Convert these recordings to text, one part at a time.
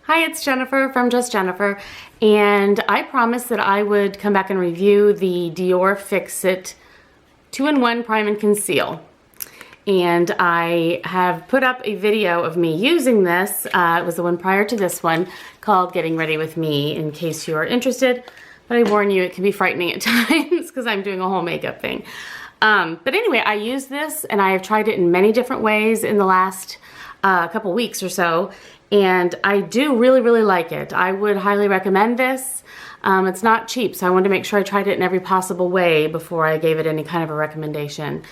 Hi, it's Jennifer from Just Jennifer, and I promised that I would come back and review the Dior Fix It 2-in-1 Prime and Conceal. And I have put up a video of me using this. It was the one prior to this one called Getting Ready With Me, in case you are interested. But I warn you, it can be frightening at times because I'm doing a whole makeup thing. But anyway, I use this and I have tried it in many different ways in the last couple weeks or so. And I do really like it. I would highly recommend this. It's not cheap, so I wanted to make sure I tried it in every possible way before I gave it any kind of a recommendation.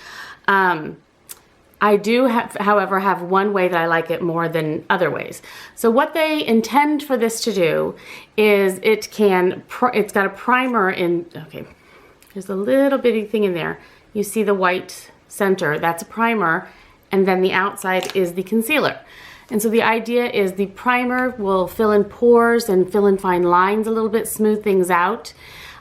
I do, however, have one way that I like it more than other ways. So what they intend for this to do is it's got a primer in, okay, there's a little bitty thing in there. You see the white center, that's a primer, and then the outside is the concealer. And so the idea is the primer will fill in pores and fill in fine lines a little bit, smooth things out.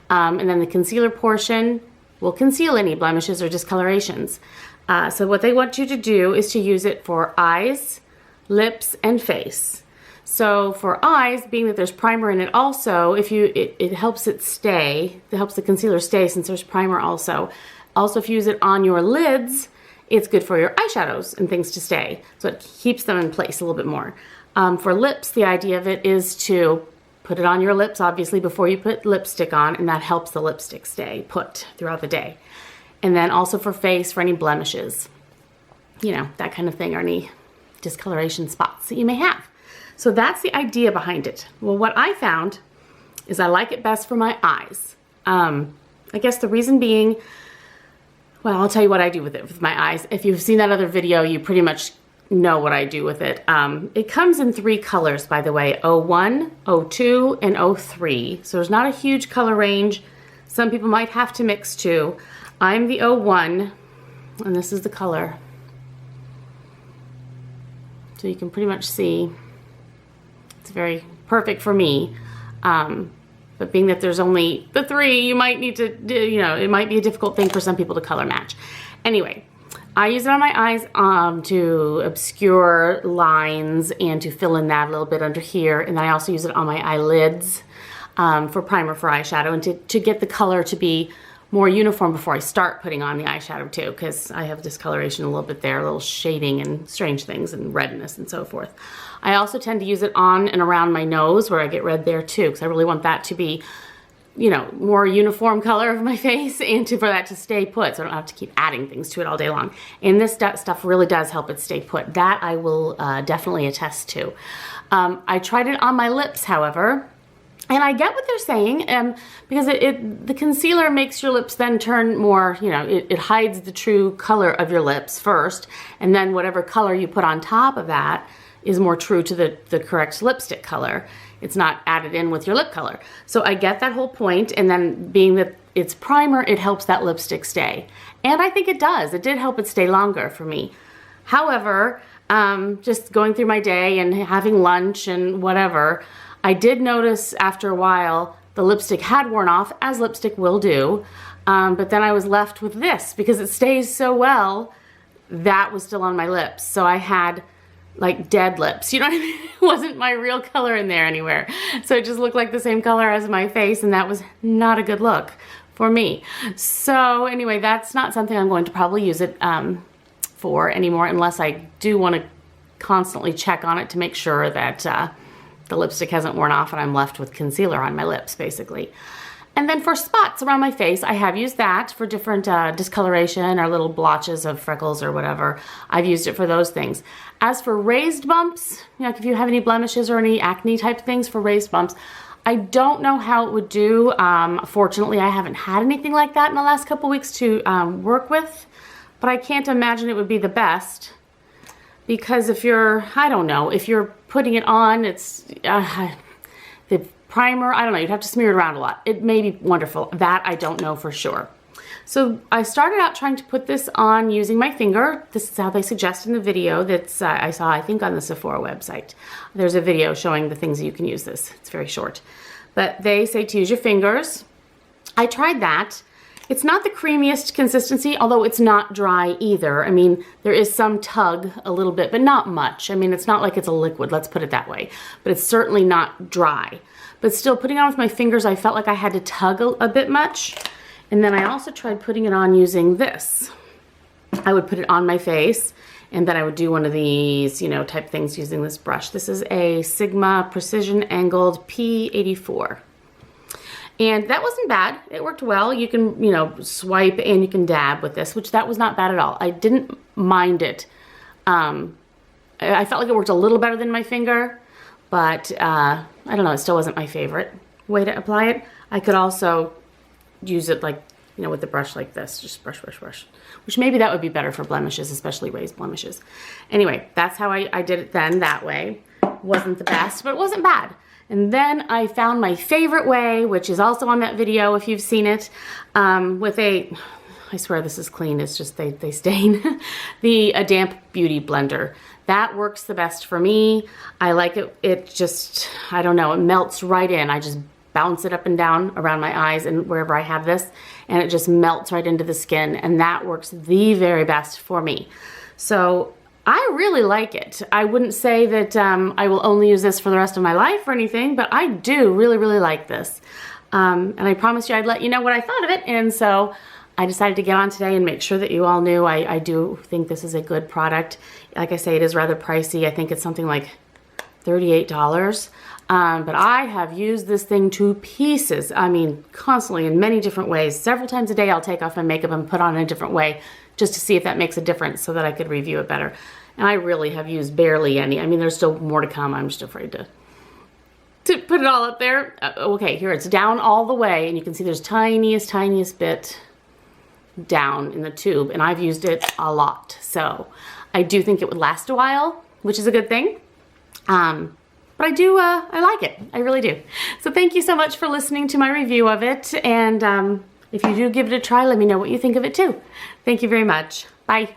And then the concealer portion will conceal any blemishes or discolorations. So what they want you to do is to use it for eyes, lips, and face. So for eyes, being that there's primer in it also, it helps it stay, it helps the concealer stay since there's primer also. Also, if you use it on your lids, it's good for your eyeshadows and things to stay. So it keeps them in place a little bit more. For lips, the idea of it is to put it on your lips, obviously, before you put lipstick on, and that helps the lipstick stay put throughout the day. And then also for face, for any blemishes, you know, that kind of thing, or any discoloration spots that you may have. So that's the idea behind it. Well, what I found is I like it best for my eyes. I guess the reason being, well, I'll tell you what I do with it with my eyes. If you've seen that other video, you pretty much know what I do with it. It comes in 3 colors, by the way, 01, 02, and 03. So there's not a huge color range. Some people might have to mix 2. I'm the 01, and this is the color. So you can pretty much see it's very perfect for me. But being that there's only the 3, you might need to, you know, it might be a difficult thing for some people to color match. Anyway, I use it on my eyes to obscure lines and to fill in that a little bit under here. And then I also use it on my eyelids for primer for eyeshadow and to get the color to be more uniform before I start putting on the eyeshadow too, because I have discoloration a little bit there, a little shading and strange things and redness and so forth. I also tend to use it on and around my nose where I get red there too, because I really want that to be, you know, more uniform color of my face and for that to stay put so I don't have to keep adding things to it all day long. And this stuff really does help it stay put. That I will definitely attest to. I tried it on my lips, however. And I get what they're saying, because the concealer makes your lips then turn more, you know, it hides the true color of your lips first, and then whatever color you put on top of that is more true to the correct lipstick color. It's not added in with your lip color. So I get that whole point, and then being that it's primer, it helps that lipstick stay. And I think it does. It did help it stay longer for me. However, just going through my day and having lunch and whatever, I did notice after a while the lipstick had worn off, as lipstick will do, but then I was left with this because it stays so well. That was still on my lips, so I had like dead lips, you know what I mean? It wasn't my real color in there anywhere, so it just looked like the same color as my face, and that was not a good look for me. So anyway, that's not something I'm going to probably use it for anymore, unless I do want to constantly check on it to make sure that the lipstick hasn't worn off and I'm left with concealer on my lips, basically. And then for spots around my face, I have used that for different discoloration or little blotches of freckles or whatever. I've used it for those things. As for raised bumps, you know, if you have any blemishes or any acne type things for raised bumps, I don't know how it would do. Fortunately, I haven't had anything like that in the last couple weeks to work with, but I can't imagine it would be the best. Because if you're, I don't know, if you're putting it on, it's, the primer, I don't know, you'd have to smear it around a lot. It may be wonderful. That I don't know for sure. So I started out trying to put this on using my finger. This is how they suggest in the video that's I saw, I think, on the Sephora website. There's a video showing the things that you can use this. It's very short. But they say to use your fingers. I tried that. It's not the creamiest consistency, although it's not dry either. I mean, there is some tug a little bit, but not much. I mean, it's not like it's a liquid, let's put it that way. But it's certainly not dry. But still, putting it on with my fingers, I felt like I had to tug a bit much. And then I also tried putting it on using this. I would put it on my face, and then I would do one of these, you know, type things using this brush. This is a Sigma Precision Angled P84. And that wasn't bad. It worked well. You can, you know, swipe and you can dab with this, which that was not bad at all. I didn't mind it. I felt like it worked a little better than my finger, but I don't know, it still wasn't my favorite way to apply it. I could also use it like, you know, with the brush like this, just brush, brush, brush, which maybe that would be better for blemishes, especially raised blemishes. Anyway, that's how I did it then, that way. Wasn't the best, but it wasn't bad. And then I found my favorite way, which is also on that video if you've seen it, with a, I swear this is clean, it's just they stain, a damp beauty blender. That works the best for me. I like it, it just, I don't know, it melts right in. I just bounce it up and down around my eyes and wherever I have this, and it just melts right into the skin, and that works the very best for me. So I really like it. I wouldn't say that I will only use this for the rest of my life or anything, but I do really, really like this. And I promised you I'd let you know what I thought of it, and so I decided to get on today and make sure that you all knew I do think this is a good product. Like I say, it is rather pricey. I think it's something like $38. But I have used this thing to pieces. I mean, constantly in many different ways. Several times a day I'll take off my makeup and put on in a different way just to see if that makes a difference so that I could review it better. And I really have used barely any. I mean, there's still more to come. I'm just afraid to put it all up there. Okay, here it's down all the way, and you can see there's tiniest bit down in the tube, and I've used it a lot. So I do think it would last a while, which is a good thing. But I like it. I really do. So thank you so much for listening to my review of it. And if you do give it a try, let me know what you think of it too. Thank you very much. Bye.